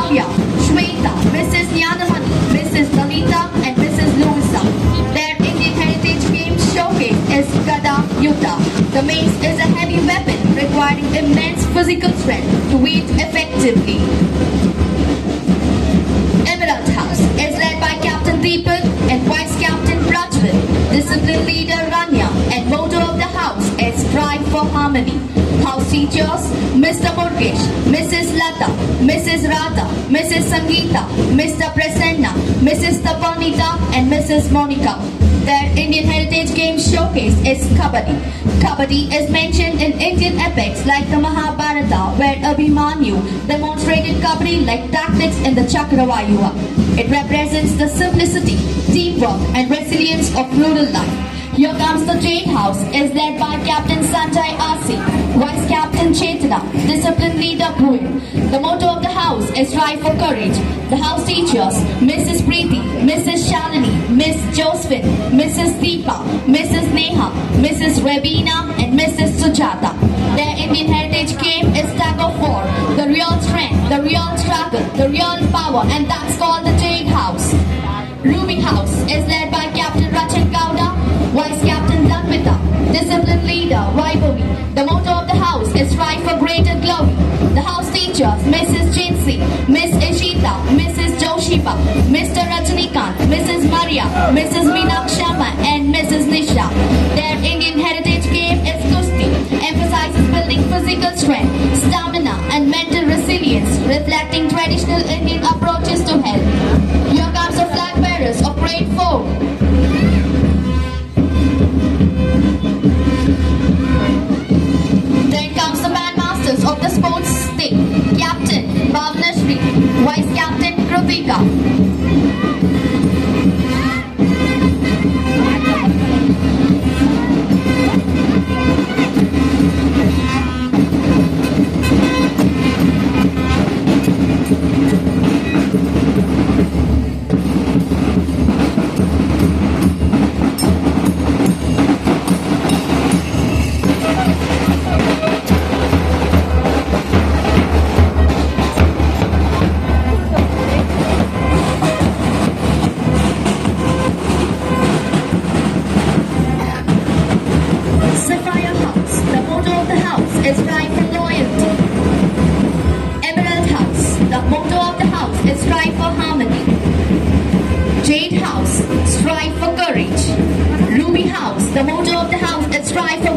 Ahalya, Shweta, Mrs. Nyanamani, Mrs. Lalita, and Mrs. Louisa. Their Indian heritage game showcase is Gada Yuddha. The mace is a heavy weapon requiring immense physical strength to wield effectively. Emerald House is led by Captain Deepak and Vice Captain Prajwal. Discipline leader Rania and motto of the house is Strive for Harmony. House teachers Mr. Murgesh, Mrs. Lata, Mrs. Radha, Mrs. Sangeeta, Mr. Prasanna, Mrs. Tapanita and Mrs. Monica. Their Indian heritage game showcase is Kabaddi. Kabaddi is mentioned in Indian epics like the Mahabharata, where Abhimanyu demonstrated Kabaddi like tactics in the Chakravayuha. It represents the simplicity, teamwork and resilience of rural life. Here comes the Jade House is led by Captain Sanjay Asi, Vice Captain Chetana, Discipline Leader Bhuin. The motto of the house is Strive for Courage. The house teachers Mrs. Preeti, Mrs. Shalini, Miss Josephine, Mrs. Deepa, Mrs. Neha, Mrs. Rebina and Mrs. Sujata. Their Indian heritage game is tug of war, the real strength, the real struggle, the real power, and that's called the Jade House. Ruby House is led by Captain Rachan Gowda, Vice Captain Lakmita, Discipline Leader Vaibhavi. The motto of the house is Strive for Greater Glory. The house teachers Mrs. Jinsi, Miss Ishita, Mrs. Joshipa, Mr. Rajnikant, Mrs. Maria, Mrs. Meenakshama and Mrs. Nisha. Their Indian heritage game is Kusti, emphasizes building physical strength, stamina and mental resilience, reflecting traditional Indian approaches to health. Here comes the flag bearers of Grade 4. Of the sports stick, Captain Bhavnashri, Vice Captain Kritika. Is Strive for Loyalty. Emerald House, the motto of the house is Strive for Harmony. Jade House, Strive for Courage. Ruby House, the motto of the house is Strive for